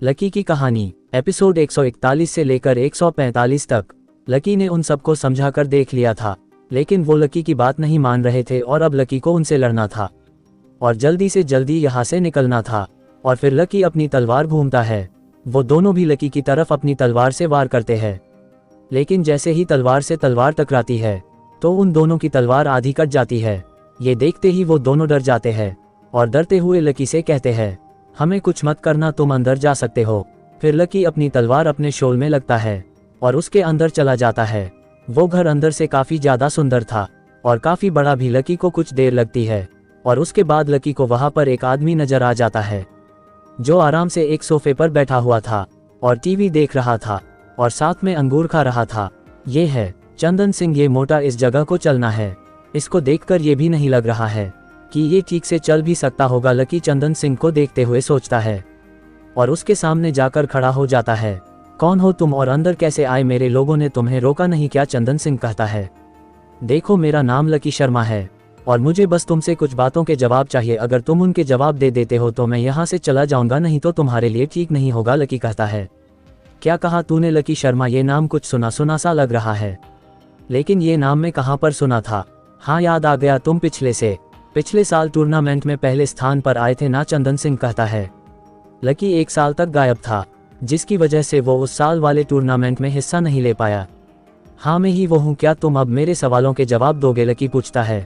Lucky की कहानी episode 141 से लेकर 145 तक। लकी ने उन सबको समझाकर देख लिया था, लेकिन वो लकी की बात नहीं मान रहे थे और अब लकी को उनसे लड़ना था और जल्दी से जल्दी यहाँ से निकलना था। और फिर लकी अपनी तलवार घूमता है। वो दोनों भी लकी की तरफ अपनी तलवार से वार करते हैं, लेकिन जैसे ही तलवार से तलवार टकराती है तो उन दोनों की तलवार आधी कट जाती है। ये देखते ही वो दोनों डर जाते हैं और डरते हुए लकी से कहते हैं, हमें कुछ मत करना, तुम अंदर जा सकते हो। फिर लकी अपनी तलवार अपने शोल में लगता है और उसके अंदर चला जाता है। वो घर अंदर से काफी ज्यादा सुंदर था और काफी बड़ा भी। लकी को कुछ देर लगती है और उसके बाद लकी को वहां पर एक आदमी नजर आ जाता है जो आराम से एक सोफे पर बैठा हुआ था और टीवी देख रहा था और साथ में अंगूर खा रहा था। ये है चंदन सिंह। ये मोटा इस जगह को चलना है। इसको देखकर ये भी नहीं लग रहा है कि ये ठीक से चल भी सकता होगा। लकी चंदन सिंह को देखते हुए सोचता है और उसके सामने जाकर खड़ा हो जाता है। कौन हो तुम और अंदर कैसे आए? मेरे लोगों ने तुम्हें रोका नहीं क्या? चंदन सिंह कहता है, देखो मेरा नाम लकी शर्मा है और मुझे बस तुमसे कुछ बातों के जवाब चाहिए। अगर तुम उनके जवाब दे देते हो तो मैं यहाँ से चला जाऊंगा, नहीं तो तुम्हारे लिए ठीक नहीं होगा। लकी कहता है, क्या कहा तूने? लकी शर्मा, ये नाम कुछ सुना सुना सा लग रहा है, लेकिन ये नाम मैं कहाँ पर सुना था? हाँ याद आ गया, तुम पिछले साल टूर्नामेंट में पहले स्थान पर आए थे ना? चंदन सिंह कहता है। लकी 1 साल तक गायब था, जिसकी वजह से वो उस साल वाले टूर्नामेंट में हिस्सा नहीं ले पाया। हाँ मैं ही वो हूँ, क्या तुम अब मेरे सवालों के जवाब दोगे? लकी पूछता है।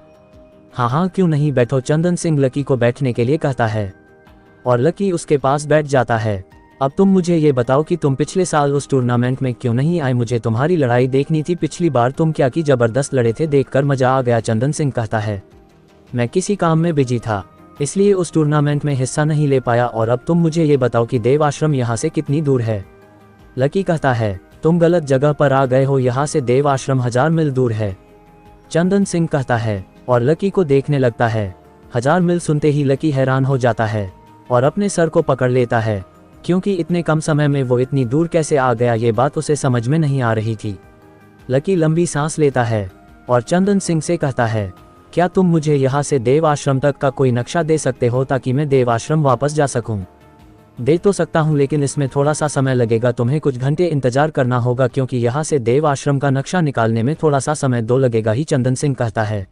हाँ क्यों नहीं, बैठो। चंदन सिंह लकी को बैठने के लिए कहता है और लकी उसके पास बैठ जाता है। अब तुम मुझे ये बताओ कि तुम पिछले साल उस टूर्नामेंट में क्यों नहीं आए? मुझे तुम्हारी लड़ाई देखनी थी। पिछली बार तुम क्या की जबरदस्त लड़े थे, देखकर मजा आ गया। चंदन सिंह कहता है, मैं किसी काम में बिजी था इसलिए उस टूर्नामेंट में हिस्सा नहीं ले पाया। और अब तुम मुझे ये बताओ कि देव आश्रम यहाँ से कितनी दूर है? लकी कहता है, तुम गलत जगह पर आ गए हो, यहाँ से देव आश्रम 1000 मील दूर है। चंदन सिंह कहता है और लकी को देखने लगता है। 1000 मील सुनते ही लकी हैरान हो जाता है और अपने सर को पकड़ लेता है, क्योंकि इतने कम समय में वो इतनी दूर कैसे आ गया, ये बात उसे समझ में नहीं आ रही थी। लकी लंबी सांस लेता है और चंदन सिंह से कहता है, क्या तुम मुझे यहाँ से देव आश्रम तक का कोई नक्शा दे सकते हो ताकि मैं देव आश्रम वापस जा सकूं? दे तो सकता हूँ, लेकिन इसमें थोड़ा सा समय लगेगा। तुम्हें कुछ घंटे इंतजार करना होगा, क्योंकि यहाँ से देव आश्रम का नक्शा निकालने में थोड़ा सा समय तो लगेगा ही। चंदन सिंह कहता है,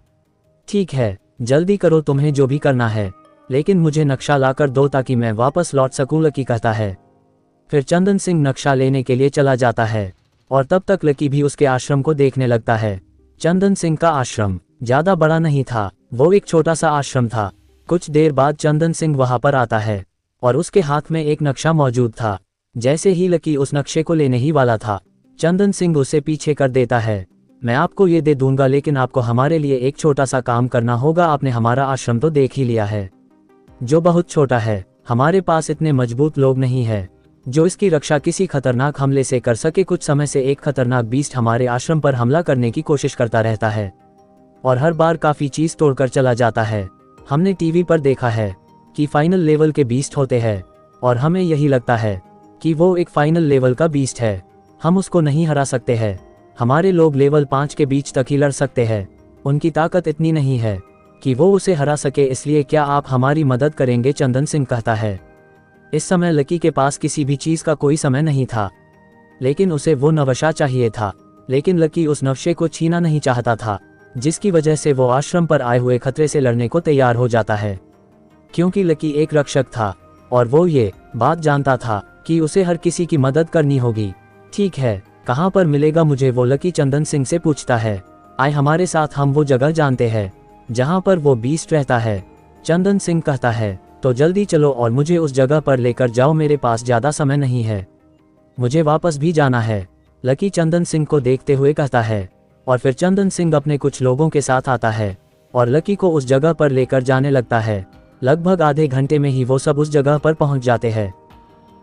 ठीक है जल्दी करो, तुम्हें जो भी करना है, लेकिन मुझे नक्शा लाकर दो ताकि मैं वापस लौट सकूं। लकी कहता है। फिर चंदन सिंह नक्शा लेने के लिए चला जाता है और तब तक लकी भी उसके आश्रम को देखने लगता है। चंदन सिंह का आश्रम ज्यादा बड़ा नहीं था, वो एक छोटा सा आश्रम था। कुछ देर बाद चंदन सिंह वहां पर आता है और उसके हाथ में एक नक्शा मौजूद था। जैसे ही लकी उस नक्शे को लेने ही वाला था, चंदन सिंह उसे पीछे कर देता है। मैं आपको ये दे दूंगा, लेकिन आपको हमारे लिए एक छोटा सा काम करना होगा। आपने हमारा आश्रम तो देख ही लिया है, जो बहुत छोटा है। हमारे पास इतने मजबूत लोग नहीं है जो इसकी रक्षा किसी खतरनाक हमले से कर सके। कुछ समय से एक खतरनाक बीस्ट हमारे आश्रम पर हमला करने की कोशिश करता रहता है और हर बार काफी चीज तोड़कर चला जाता है। हमने टीवी पर देखा है कि फाइनल लेवल के बीस्ट होते हैं और हमें यही लगता है कि वो एक फाइनल लेवल का बीस्ट है। हम उसको नहीं हरा सकते हैं। हमारे लोग लेवल 5 के बीच तक ही लड़ सकते हैं। उनकी ताकत इतनी नहीं है कि वो उसे हरा सके, इसलिए क्या आप हमारी मदद करेंगे? चंदन सिंह कहता है। इस समय लकी के पास किसी भी चीज का कोई समय नहीं था, लेकिन उसे वो नवशा चाहिए था। लेकिन लकी उस नवशे को छीना नहीं चाहता था, जिसकी वजह से वो आश्रम पर आए हुए खतरे से लड़ने को तैयार हो जाता है, क्योंकि लकी एक रक्षक था और वो ये बात जानता था कि उसे हर किसी की मदद करनी होगी। ठीक है, कहाँ पर मिलेगा मुझे वो? लकी चंदन सिंह से पूछता है। आए हमारे साथ, हम वो जगह जानते हैं जहाँ पर वो बीस्ट रहता है। चंदन सिंह कहता है, तो जल्दी चलो और मुझे उस जगह पर लेकर जाओ, मेरे पास ज्यादा समय नहीं है, मुझे वापस भी जाना है। लकी चंदन सिंह को देखते हुए कहता है और फिर चंदन सिंह अपने कुछ लोगों के साथ आता है और लकी को उस जगह पर लेकर जाने लगता है। लगभग आधे घंटे में ही वो सब उस जगह पर पहुंच जाते हैं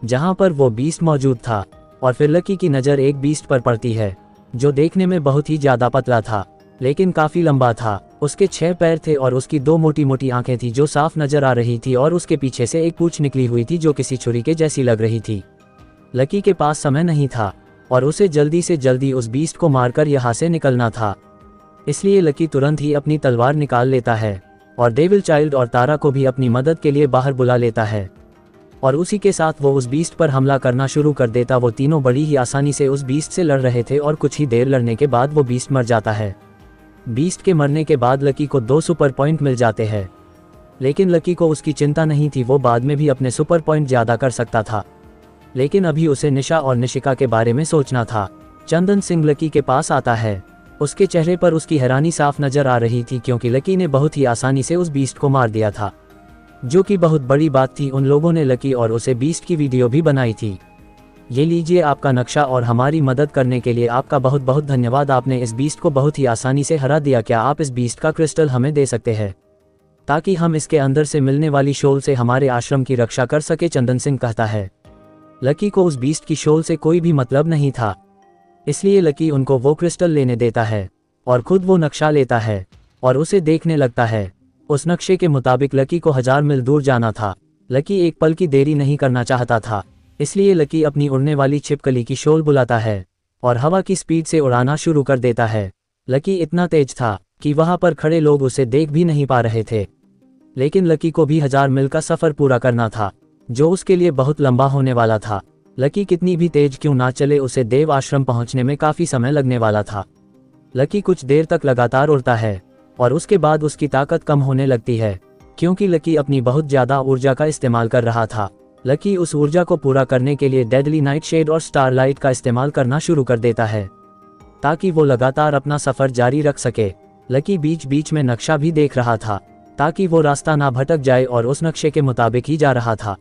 जहां पर वो बीस्ट मौजूद था। और फिर लकी की नज़र एक बीस्ट पर पड़ती है जो देखने में बहुत ही ज्यादा पतला था, लेकिन काफी लंबा था। उसके 6 पैर थे और उसकी 2 मोटी मोटी आंखें थी जो साफ नजर आ रही थी, और उसके पीछे से एक पूंछ निकली हुई थी जो किसी छुरी के जैसी लग रही थी। लकी के पास समय नहीं था और उसे जल्दी से जल्दी उस बीस्ट को मारकर यहाँ से निकलना था, इसलिए लकी तुरंत ही अपनी तलवार निकाल लेता है और डेविल चाइल्ड और तारा को भी अपनी मदद के लिए बाहर बुला लेता है और उसी के साथ वो उस बीस्ट पर हमला करना शुरू कर देता। वो तीनों बड़ी ही आसानी से उस बीस्ट से लड़ रहे थे और कुछ ही देर लड़ने के बाद वो बीस्ट मर जाता है। बीस्ट के मरने के बाद लकी को 2 सुपर पॉइंट मिल जाते हैं, लेकिन लकी को उसकी चिंता नहीं थी, वो बाद में भी अपने सुपर पॉइंट ज़्यादा कर सकता था। लेकिन अभी उसे निशा और निशिका के बारे में सोचना था। चंदन सिंह लकी के पास आता है। उसके चेहरे पर उसकी हैरानी साफ नजर आ रही थी, क्योंकि लकी ने बहुत ही आसानी से उस बीस्ट को मार दिया था, जो कि बहुत बड़ी बात थी। उन लोगों ने लकी और उसे बीस्ट की वीडियो भी बनाई थी। ये लीजिए आपका नक्शा, और हमारी मदद करने के लिए आपका बहुत बहुत धन्यवाद। आपने इस बीस्ट को बहुत ही आसानी से हरा दिया। क्या आप इस बीस्ट का क्रिस्टल हमें दे सकते हैं, ताकि हम इसके अंदर से मिलने वाली शोल से हमारे आश्रम की रक्षा कर सके? चंदन सिंह कहता है। लकी को उस बीस्ट की शोल से कोई भी मतलब नहीं था, इसलिए लकी उनको वो क्रिस्टल लेने देता है और खुद वो नक्शा लेता है और उसे देखने लगता है। उस नक्शे के मुताबिक लकी को 1000 मील दूर जाना था। लकी एक पल की देरी नहीं करना चाहता था, इसलिए लकी अपनी उड़ने वाली छिपकली की शोल बुलाता है और हवा की स्पीड से उड़ाना शुरू कर देता है। लकी इतना तेज था कि वहां पर खड़े लोग उसे देख भी नहीं पा रहे थे, लेकिन लकी को भी 1000 मील का सफर पूरा करना था, जो उसके लिए बहुत लंबा होने वाला था। लकी कितनी भी तेज क्यों ना चले, उसे देव आश्रम पहुंचने में काफी समय लगने वाला था। लकी कुछ देर तक लगातार उड़ता है और उसके बाद उसकी ताकत कम होने लगती है, क्योंकि लकी अपनी बहुत ज्यादा ऊर्जा का इस्तेमाल कर रहा था। लकी उस ऊर्जा को पूरा करने के लिए डेडली नाइट शेड और स्टारलाइट का इस्तेमाल करना शुरू कर देता है, ताकि वो लगातार अपना सफर जारी रख सके। लकी बीच बीच में नक्शा भी देख रहा था, ताकि वो रास्ता ना भटक जाए, और उस नक्शे के मुताबिक ही जा रहा था।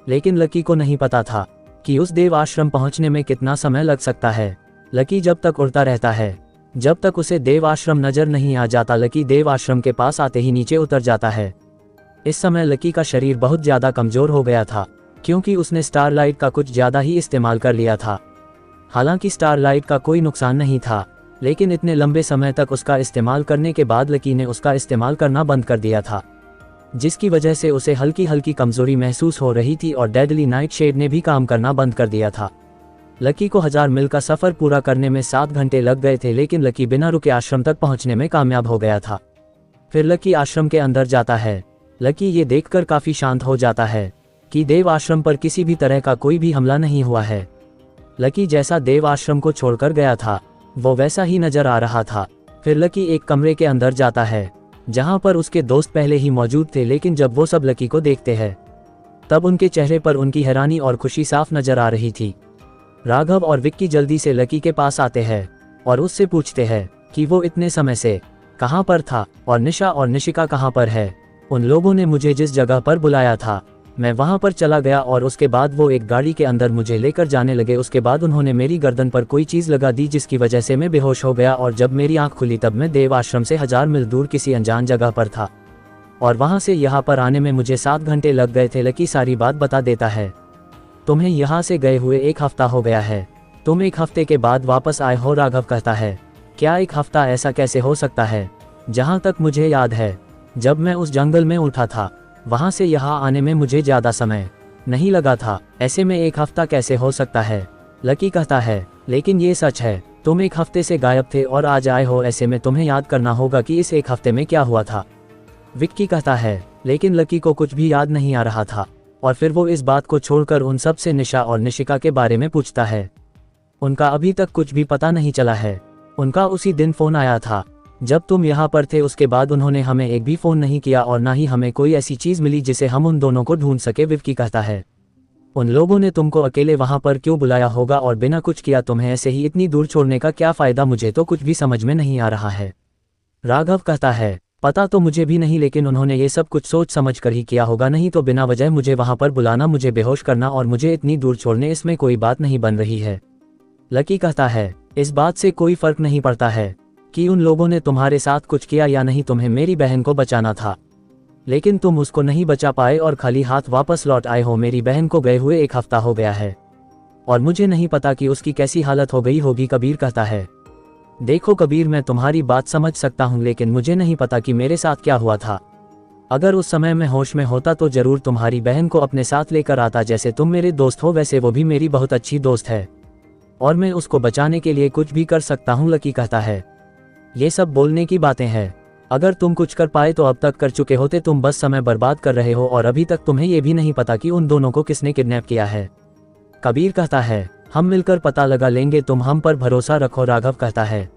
लेकिन लकी को नहीं पता था कि उस देव आश्रम पहुंचने में कितना समय लग सकता है। लकी जब तक उड़ता रहता है, जब तक उसे देव आश्रम नजर नहीं आ जाता। लकी देव आश्रम के पास आते ही नीचे उतर जाता है। इस समय लकी का शरीर बहुत ज्यादा कमजोर हो गया था, क्योंकि उसने स्टारलाइट का कुछ ज्यादा ही इस्तेमाल कर लिया था। हालांकि स्टारलाइट का कोई नुकसान नहीं था, लेकिन इतने लंबे समय तक उसका इस्तेमाल करने के बाद लकी ने उसका इस्तेमाल करना बंद कर दिया था, जिसकी वजह से उसे हल्की हल्की कमजोरी महसूस हो रही थी, और डेडली नाइट शेड ने भी काम करना बंद कर दिया था। लकी को 1000 मील का सफर पूरा करने में 7 घंटे लग गए थे, लेकिन लकी बिना रुके आश्रम तक पहुंचने में कामयाब हो गया था। फिर लकी आश्रम के अंदर जाता है। लकी ये देखकर काफी शांत हो जाता है कि देव आश्रम पर किसी भी तरह का कोई भी हमला नहीं हुआ है। लकी जैसा देव आश्रम को छोड़कर गया था, वो वैसा ही नजर आ रहा था। फिर लकी एक कमरे के अंदर जाता है, जहां पर उसके दोस्त पहले ही मौजूद थे, लेकिन जब वो सब लकी को देखते हैं, तब उनके चेहरे पर उनकी हैरानी और खुशी साफ नजर आ रही थी। राघव और विक्की जल्दी से लकी के पास आते हैं और उससे पूछते हैं कि वो इतने समय से कहां पर था, और निशा और निशिका कहां पर है। उन लोगों ने मुझे जिस जगह पर बुलाया था, मैं वहां पर चला गया, और उसके बाद वो एक गाड़ी के अंदर मुझे लेकर जाने लगे। उसके बाद उन्होंने मेरी गर्दन पर कोई चीज लगा दी, जिसकी वजह से मैं बेहोश हो गया, और जब मेरी आंख खुली तब मैं देव आश्रम से 1000 मील दूर किसी अनजान जगह पर था, और वहां से यहाँ पर आने में मुझे 7 घंटे लग गए थे। लकी सारी बात बता देता है। तुम्हें यहाँ से गए हुए 1 हफ्ता हो गया है, तुम 1 हफ्ते के बाद वापस आए हो। राघव कहता है, क्या 1 हफ्ता? ऐसा कैसे हो सकता है? जहाँ तक मुझे याद है, जब मैं उस जंगल में उठा था, वहां से यहाँ आने में मुझे ज्यादा समय नहीं लगा था। ऐसे में 1 हफ्ता कैसे हो सकता है? लकी कहता है, लेकिन ये सच है, तुम 1 हफ्ते से गायब थे और आज आए हो, ऐसे में तुम्हें याद करना होगा कि इस 1 हफ्ते में क्या हुआ था। विक्की कहता है, लेकिन लकी को कुछ भी याद नहीं आ रहा था, और फिर वो इस बात को छोड़कर उन सब से निशा और निशिका के बारे में पूछता है। उनका अभी तक कुछ भी पता नहीं चला है। उनका उसी दिन फोन आया था जब तुम यहाँ पर थे, उसके बाद उन्होंने हमें एक भी फोन नहीं किया, और ना ही हमें कोई ऐसी चीज मिली जिसे हम उन दोनों को ढूंढ सके। विक्की कहता है, उन लोगों ने तुमको अकेले वहां पर क्यों बुलाया होगा, और बिना कुछ किया तुम्हें ऐसे ही इतनी दूर छोड़ने का क्या फायदा? मुझे तो कुछ भी समझ में नहीं आ रहा है। राघव कहता है, पता तो मुझे भी नहीं, लेकिन उन्होंने ये सब कुछ सोच समझ कर ही किया होगा, नहीं तो बिना वजह मुझे वहां पर बुलाना, मुझे बेहोश करना और मुझे इतनी दूर छोड़ने, इसमें कोई बात नहीं बन रही है। लकी कहता है, इस बात से कोई फर्क नहीं पड़ता है कि उन लोगों ने तुम्हारे साथ कुछ किया या नहीं, तुम्हें मेरी बहन को बचाना था, लेकिन तुम उसको नहीं बचा पाए और खाली हाथ वापस लौट आए हो। मेरी बहन को गए हुए 1 हफ्ता हो गया है, और मुझे नहीं पता कि उसकी कैसी हालत हो गई होगी। कबीर कहता है, देखो कबीर, मैं तुम्हारी बात समझ सकता हूँ, लेकिन मुझे नहीं पता कि मेरे साथ क्या हुआ था। अगर उस समय मैं होश में होता तो जरूर तुम्हारी बहन को अपने साथ लेकर आता। जैसे तुम मेरे दोस्त हो, वैसे वो भी मेरी बहुत अच्छी दोस्त है, और मैं उसको बचाने के लिए कुछ भी कर सकता हूँ। लकी कहता है, ये सब बोलने की बातें हैं, अगर तुम कुछ कर पाए तो अब तक कर चुके होते, तुम बस समय बर्बाद कर रहे हो और अभी तक तुम्हें ये भी नहीं पता कि उन दोनों को किसने किडनैप किया है। कबीर कहता है, हम मिलकर पता लगा लेंगे, तुम हम पर भरोसा रखो, राघव कहता है।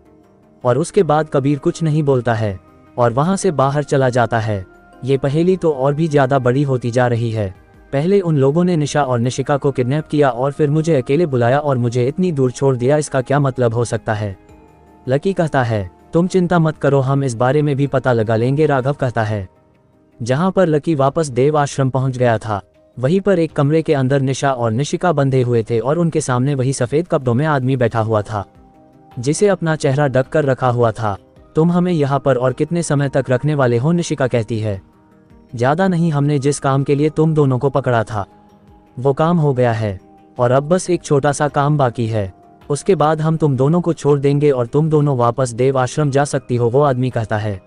और उसके बाद कबीर कुछ नहीं बोलता है और वहां से बाहर चला जाता है। ये पहेली तो और भी ज्यादा बड़ी होती जा रही है। पहले उन लोगों ने निशा और निशिका को किडनैप किया और फिर मुझे अकेले बुलाया और मुझे इतनी दूर छोड़ दिया, इसका क्या मतलब हो सकता है। लकी कहता है, तुम चिंता मत करो, हम इस बारे में भी पता लगा लेंगे, राघव कहता है। जहां पर लकी वापस देव आश्रम पहुंच गया था, वहीं पर एक कमरे के अंदर निशा और निशिका बंधे हुए थे और उनके सामने वही सफेद कपड़ों में आदमी बैठा हुआ था जिसे अपना चेहरा ढक कर रखा हुआ था। तुम हमें यहाँ पर और कितने समय तक रखने वाले हो, निशिका कहती है। ज्यादा नहीं, हमने जिस काम के लिए तुम दोनों को पकड़ा था वो काम हो गया है और अब बस एक छोटा सा काम बाकी है, उसके बाद हम तुम दोनों को छोड़ देंगे और तुम दोनों वापस देव आश्रम जा सकती हो, वो आदमी कहता है।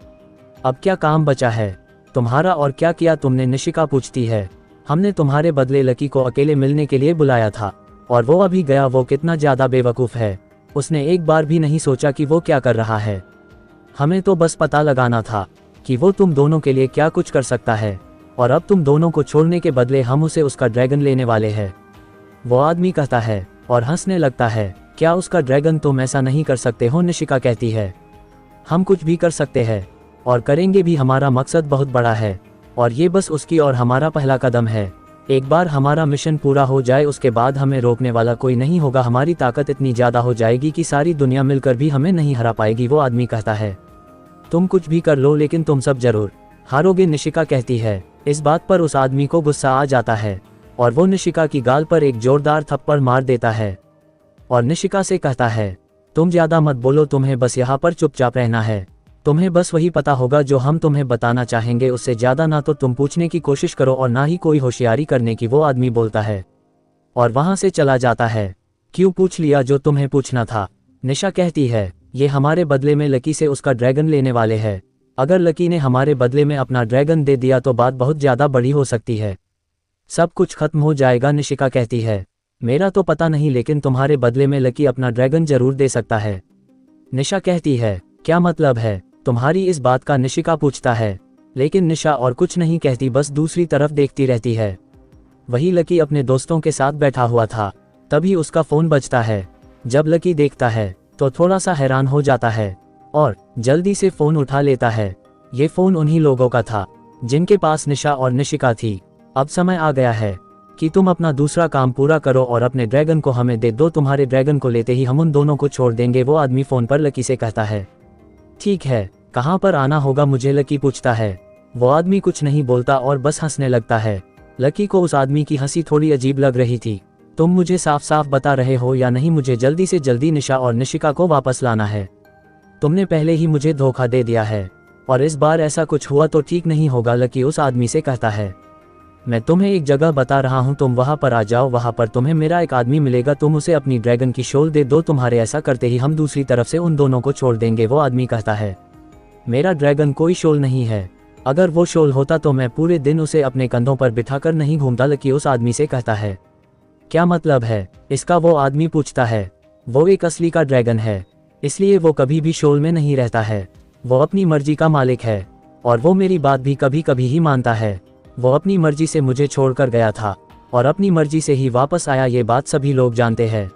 अब क्या काम बचा है तुम्हारा और क्या किया तुमने, निशिका पूछती है। हमने तुम्हारे बदले लकी को अकेले मिलने के लिए बुलाया था और वो अभी गया। वो कितना ज्यादा बेवकूफ़ है, उसने एक बार भी नहीं सोचा कि वो क्या कर रहा है। हमें तो बस पता लगाना था कि वो तुम दोनों के लिए क्या कुछ कर सकता है और अब तुम दोनों को छोड़ने के बदले हम उसे उसका ड्रैगन लेने वाले हैं, वो आदमी कहता है और हंसने लगता है। क्या उसका ड्रैगन, तुम ऐसा नहीं कर सकते हो, निशिका कहती है। हम कुछ भी कर सकते हैं और करेंगे भी, हमारा मकसद बहुत बड़ा है और ये बस उसकी और हमारा पहला कदम है। एक बार हमारा मिशन पूरा हो जाए उसके बाद हमें रोकने वाला कोई नहीं होगा, हमारी ताकत इतनी ज़्यादा हो जाएगी कि सारी दुनिया मिलकर भी हमें नहीं हरा पाएगी, वो आदमी कहता है। तुम कुछ भी कर लो लेकिन तुम सब जरूर हारोगे, निशिका कहती है। इस बात पर उस आदमी को गुस्सा आ जाता है और वो निशिका की गाल पर एक जोरदार थप्पड़ मार देता है और निशिका से कहता है, तुम ज़्यादा मत बोलो, तुम्हें बस यहाँ पर चुपचाप रहना है, तुम्हें बस वही पता होगा जो हम तुम्हें बताना चाहेंगे, उससे ज़्यादा ना तो तुम पूछने की कोशिश करो और ना ही कोई होशियारी करने की, वो आदमी बोलता है और वहाँ से चला जाता है। क्यों पूछ लिया जो तुम्हें पूछना था, निशा कहती है। ये हमारे बदले में लकी से उसका ड्रैगन लेने वाले हैं, अगर लकी ने हमारे बदले में अपना ड्रैगन दे दिया तो बात बहुत ज़्यादा बड़ी हो सकती है, सब कुछ खत्म हो जाएगा, निशिका कहती है। मेरा तो पता नहीं लेकिन तुम्हारे बदले में लकी अपना ड्रैगन जरूर दे सकता है, निशा कहती है। क्या मतलब है तुम्हारी इस बात का, निशिका पूछता है। लेकिन निशा और कुछ नहीं कहती, बस दूसरी तरफ देखती रहती है। वही लकी अपने दोस्तों के साथ बैठा हुआ था, तभी उसका फ़ोन बजता है। जब लकी देखता है तो थोड़ा सा हैरान हो जाता है और जल्दी से फ़ोन उठा लेता है। ये फ़ोन उन्हीं लोगों का था जिनके पास निशा और निशिका थी। अब समय आ गया है कि तुम अपना दूसरा काम पूरा करो और अपने ड्रैगन को हमें दे दो, तुम्हारे ड्रैगन को लेते ही हम उन दोनों को छोड़ देंगे, वो आदमी फ़ोन पर लकी से कहता है। ठीक है, कहाँ पर आना होगा मुझे, लकी पूछता है। वो आदमी कुछ नहीं बोलता और बस हंसने लगता है। लकी को उस आदमी की हंसी थोड़ी अजीब लग रही थी। तुम मुझे साफ साफ बता रहे हो या नहीं, मुझे जल्दी से जल्दी निशा और निशिका को वापस लाना है। तुमने पहले ही मुझे धोखा दे दिया है और इस बार ऐसा कुछ हुआ तो ठीक नहीं होगा, लकी उस आदमी से कहता है। मैं तुम्हें एक जगह बता रहा हूँ, तुम वहाँ पर आ जाओ, वहाँ पर तुम्हें मेरा एक आदमी मिलेगा, तुम उसे अपनी ड्रैगन की शॉल दे दो, तुम्हारे ऐसा करते ही हम दूसरी तरफ से उन दोनों को छोड़ देंगे, वो आदमी कहता है। मेरा ड्रैगन कोई शॉल नहीं है, अगर वो शॉल होता तो मैं पूरे दिन उसे अपने कंधों पर बिठाकर नहीं घूमता, लकी उस आदमी से कहता है। क्या मतलब है इसका, वो आदमी पूछता है। वो एक असली का ड्रैगन है, इसलिए वो कभी भी शॉल में नहीं रहता है, वो अपनी मर्जी का मालिक है और वो मेरी बात भी कभी कभी ही मानता है। वो अपनी मर्जी से मुझे छोड़कर गया था और अपनी मर्जी से ही वापस आया, ये बात सभी लोग जानते हैं।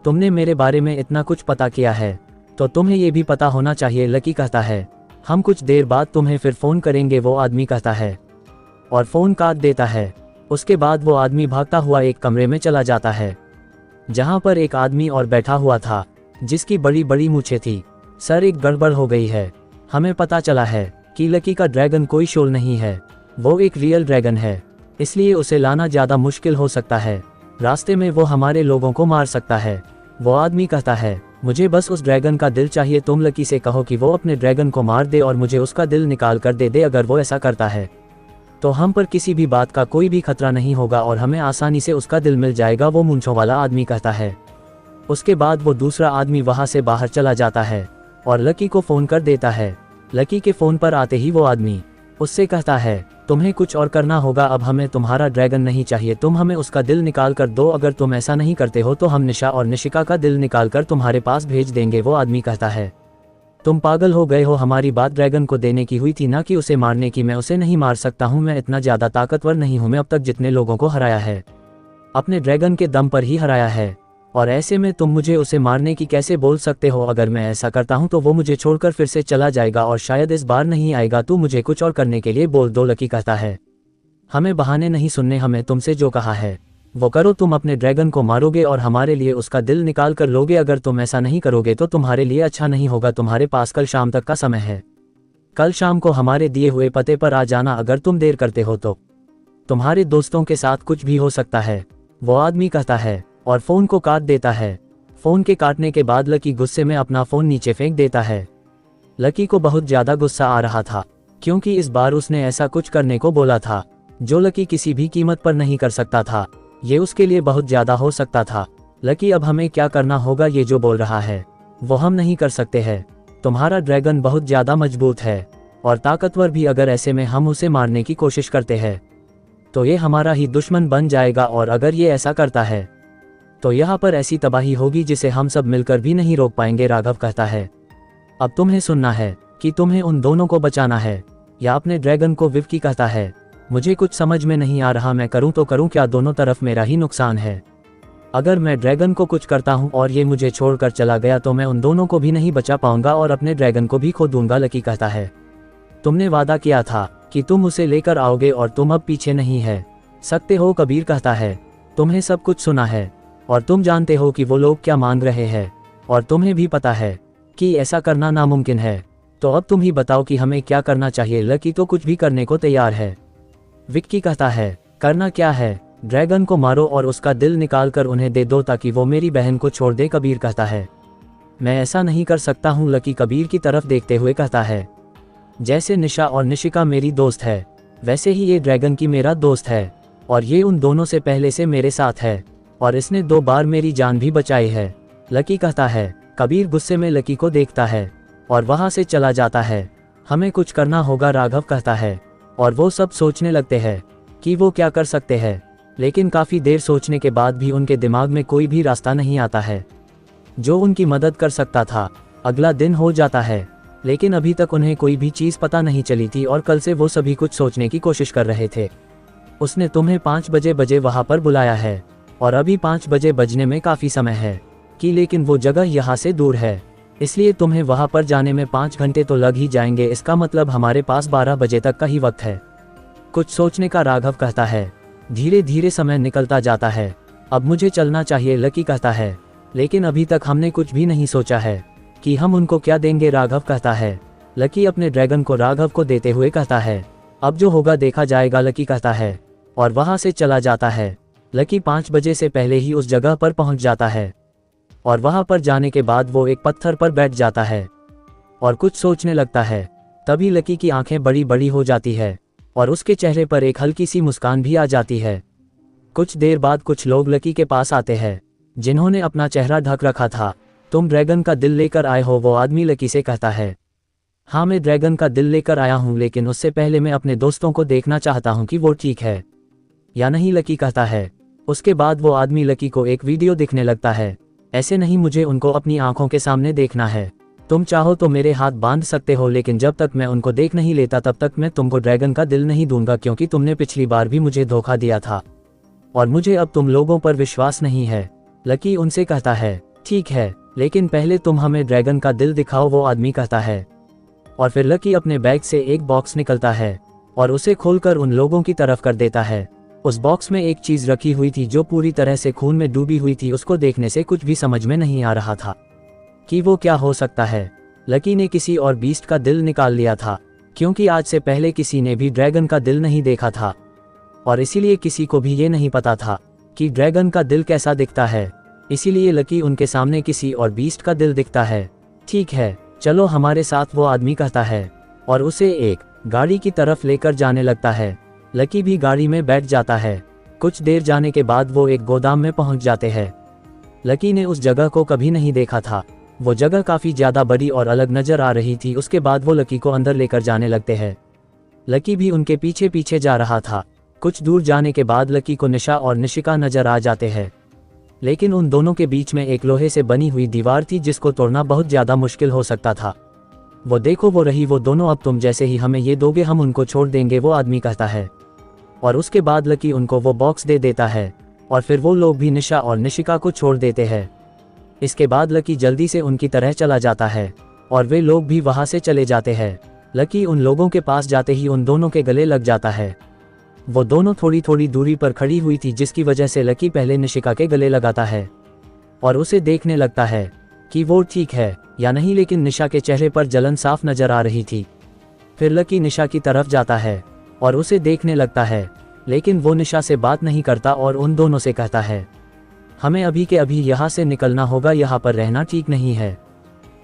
तुमने मेरे बारे में इतना कुछ पता किया है तो तुम्हें ये भी पता होना चाहिए, लकी कहता है। हम कुछ देर बाद तुम्हें फिर फ़ोन करेंगे, वो आदमी कहता है और फ़ोन काट देता है। उसके बाद वो आदमी भागता हुआ एक कमरे में चला जाता है जहाँ पर एक आदमी और बैठा हुआ था जिसकी बड़ी बड़ी मूछें थी। सर, एक गड़बड़ हो गई है, हमें पता चला है कि लकी का ड्रैगन कोई शॉल नहीं है, वो एक रियल ड्रैगन है, इसलिए उसे लाना ज़्यादा मुश्किल हो सकता है, रास्ते में वो हमारे लोगों को मार सकता है। वो आदमी कहता है, मुझे बस उस ड्रैगन का दिल चाहिए, तुम लकी से कहो कि वो अपने ड्रैगन को मार दे और मुझे उसका दिल निकाल कर दे दे। अगर वो ऐसा करता है तो हम पर किसी भी बात का कोई भी खतरा नहीं होगा और हमें आसानी से उसका दिल मिल जाएगा, वो मूंछों वाला आदमी कहता है। उसके बाद वो दूसरा आदमी वहाँ से बाहर चला जाता है और लकी को फ़ोन कर देता है। लकी के फ़ोन पर आते ही वो आदमी उससे कहता है, तुम्हें कुछ और करना होगा, अब हमें तुम्हारा ड्रैगन नहीं चाहिए, तुम हमें उसका दिल निकाल कर दो, अगर तुम ऐसा नहीं करते हो तो हम निशा और निशिका का दिल निकाल कर तुम्हारे पास भेज देंगे, वो आदमी कहता है। तुम पागल हो गए हो, हमारी बात ड्रैगन को देने की हुई थी ना कि उसे मारने की। मैं उसे नहीं मार सकता हूँ, मैं इतना ज़्यादा ताकतवर नहीं हूँ। मैं अब तक जितने लोगों को हराया है अपने ड्रैगन के दम पर ही हराया है, और ऐसे में तुम मुझे उसे मारने की कैसे बोल सकते हो? अगर मैं ऐसा करता हूँ तो वो मुझे छोड़कर फिर से चला जाएगा और शायद इस बार नहीं आएगा। तू मुझे कुछ और करने के लिए बोल दो। लकी कहता है, हमें बहाने नहीं सुनने, हमें तुमसे जो कहा है वो करो। तुम अपने ड्रैगन को मारोगे और हमारे लिए उसका दिल निकाल कर लोगे। अगर तुम ऐसा नहीं करोगे तो तुम्हारे लिए अच्छा नहीं होगा। तुम्हारे पास कल शाम तक का समय है। कल शाम को हमारे दिए हुए पते पर आ जाना। अगर तुम देर करते हो तो तुम्हारे दोस्तों के साथ कुछ भी हो सकता है। वो आदमी कहता है और फोन को काट देता है। फोन के काटने के बाद लकी गुस्से में अपना फोन नीचे फेंक देता है। लकी को बहुत ज्यादा गुस्सा आ रहा था, क्योंकि इस बार उसने ऐसा कुछ करने को बोला था जो लकी किसी भी कीमत पर नहीं कर सकता था। ये उसके लिए बहुत ज्यादा हो सकता था। लकी, अब हमें क्या करना होगा? ये जो बोल रहा है वो हम नहीं कर सकते हैं। तुम्हारा ड्रैगन बहुत ज्यादा मजबूत है और ताकतवर भी। अगर ऐसे में हम उसे मारने की कोशिश करते हैं तो ये हमारा ही दुश्मन बन जाएगा, और अगर ये ऐसा करता है तो यहाँ पर ऐसी तबाही होगी जिसे हम सब मिलकर भी नहीं रोक पाएंगे। राघव कहता है, अब तुम्हें सुनना है कि तुम्हें उन दोनों को बचाना है या अपने ड्रैगन को। विक्की कहता है, मुझे कुछ समझ में नहीं आ रहा, मैं करूं तो करूं क्या? दोनों तरफ मेरा ही नुकसान है। अगर मैं ड्रैगन को कुछ करता हूं और ये मुझे छोड़कर चला गया तो मैं उन दोनों को भी नहीं बचा पाऊंगा और अपने ड्रैगन को भी खो दूंगा। लकी कहता है, तुमने वादा किया था कि तुम उसे लेकर आओगे और तुम अब पीछे नहीं है सकते हो। कबीर कहता है, तुम्हें सब कुछ सुना है और तुम जानते हो कि वो लोग क्या मांग रहे हैं, और तुम्हें भी पता है कि ऐसा करना नामुमकिन है। तो अब तुम ही बताओ कि हमें क्या करना चाहिए। लकी तो कुछ भी करने को तैयार है। विक्की कहता है, करना क्या है? ड्रैगन को मारो और उसका दिल निकाल कर उन्हें दे दो ताकि वो मेरी बहन को छोड़ दे। कबीर कहता है, मैं ऐसा नहीं कर सकता हूँ। लकी कबीर की तरफ देखते हुए कहता है, जैसे निशा और निशिका मेरी दोस्त है वैसे ही ये ड्रैगन की मेरा दोस्त है, और ये उन दोनों से पहले से मेरे साथ है और इसने 2 बार मेरी जान भी बचाई है। लकी कहता है। कबीर गुस्से में लकी को देखता है और वहां से चला जाता है। हमें कुछ करना होगा, राघव कहता है, और वो सब सोचने लगते हैं कि वो क्या कर सकते हैं, लेकिन काफी देर सोचने के बाद भी उनके दिमाग में कोई भी रास्ता नहीं आता है जो उनकी मदद कर सकता था। अगला दिन हो जाता है, लेकिन अभी तक उन्हें कोई भी चीज पता नहीं चली थी और कल से वो सभी कुछ सोचने की कोशिश कर रहे थे। उसने तुम्हें 5 बजे वहां पर बुलाया है और अभी 5 बजे बजने में काफी समय है कि, लेकिन वो जगह यहाँ से दूर है, इसलिए तुम्हें वहां पर जाने में 5 घंटे तो लग ही जाएंगे। इसका मतलब हमारे पास 12 बजे तक का ही वक्त है कुछ सोचने का। राघव कहता है, धीरे धीरे समय निकलता जाता है, अब मुझे चलना चाहिए। लकी कहता है, लेकिन अभी तक हमने कुछ भी नहीं सोचा है कि हम उनको क्या देंगे। राघव कहता है। लकी अपने ड्रैगन को राघव को देते हुए कहता है, अब जो होगा देखा जाएगा। लकी कहता है और वहां से चला जाता है। लकी 5 बजे से पहले ही उस जगह पर पहुंच जाता है और वहां पर जाने के बाद वो एक पत्थर पर बैठ जाता है और कुछ सोचने लगता है। तभी लकी की आंखें बड़ी बड़ी हो जाती है और उसके चेहरे पर एक हल्की सी मुस्कान भी आ जाती है। कुछ देर बाद कुछ लोग लकी के पास आते हैं जिन्होंने अपना चेहरा ढक रखा था। तुम ड्रैगन का दिल लेकर आए हो? वो आदमी लकी से कहता है, हाँ मैं ड्रैगन का दिल लेकर आया हूँ, लेकिन उससे पहले मैं अपने दोस्तों को देखना चाहता हूँ कि वो ठीक है या नहीं। लकी कहता है। उसके बाद वो आदमी लकी को एक वीडियो दिखने लगता है। ऐसे नहीं, मुझे उनको अपनी आंखों के सामने देखना है। तुम चाहो तो मेरे हाथ बांध सकते हो, लेकिन जब तक मैं उनको देख नहीं लेता तब तक मैं तुमको ड्रैगन का दिल नहीं दूंगा, क्योंकि तुमने पिछली बार भी मुझे धोखा दिया था और मुझे अब तुम लोगों पर विश्वास नहीं है। लकी उनसे कहता है, ठीक है, लेकिन पहले तुम हमें ड्रैगन का दिल दिखाओ। वो आदमी कहता है और फिर लकी अपने बैग से एक बॉक्स निकलता है और उसे खोलकर उन लोगों की तरफ कर देता है। उस बॉक्स में एक चीज रखी हुई थी जो पूरी तरह से खून में डूबी हुई थी। उसको देखने से कुछ भी समझ में नहीं आ रहा था कि वो क्या हो सकता है। लकी ने किसी और बीस्ट का दिल निकाल लिया था, क्योंकि आज से पहले किसी ने भी ड्रैगन का दिल नहीं देखा था और इसीलिए किसी को भी ये नहीं पता था कि ड्रैगन का दिल कैसा दिखता है। इसीलिए लकी उनके सामने किसी और बीस्ट का दिल दिखता है। ठीक है, चलो हमारे साथ, वो आदमी कहता है और उसे एक गाड़ी की तरफ लेकर जाने लगता है। लकी भी गाड़ी में बैठ जाता है। कुछ देर जाने के बाद वो एक गोदाम में पहुंच जाते हैं। लकी ने उस जगह को कभी नहीं देखा था। वो जगह काफी ज्यादा बड़ी और अलग नजर आ रही थी। उसके बाद वो लकी को अंदर लेकर जाने लगते हैं। लकी भी उनके पीछे पीछे जा रहा था। कुछ दूर जाने के बाद लकी को निशा और निशिका नजर आ जाते हैं, लेकिन उन दोनों के बीच में एक लोहे से बनी हुई दीवार थी जिसको तोड़ना बहुत ज्यादा मुश्किल हो सकता था। वो देखो वो रही वो दोनों, अब तुम जैसे ही हमें ये दोगे हम उनको छोड़ देंगे, वो आदमी कहता है। और उसके बाद लकी उनको वो बॉक्स दे देता है और फिर वो लोग भी निशा और निशिका को छोड़ देते हैं। इसके बाद लकी जल्दी से उनकी तरह चला जाता है और वे लोग भी वहां से चले जाते हैं। लकी उन लोगों के पास जाते ही उन दोनों के गले लग जाता है। वो दोनों थोड़ी थोड़ी दूरी पर खड़ी हुई थी, जिसकी वजह से लकी पहले निशिका के गले लगाता है और उसे देखने लगता है कि वो ठीक है या नहीं, लेकिन निशा के चेहरे पर जलन साफ नजर आ रही थी। फिर लकी निशा की तरफ जाता है और उसे देखने लगता है, लेकिन वो निशा से बात नहीं करता और उन दोनों से कहता है हमें अभी के अभी यहाँ से निकलना होगा, यहाँ पर रहना ठीक नहीं है।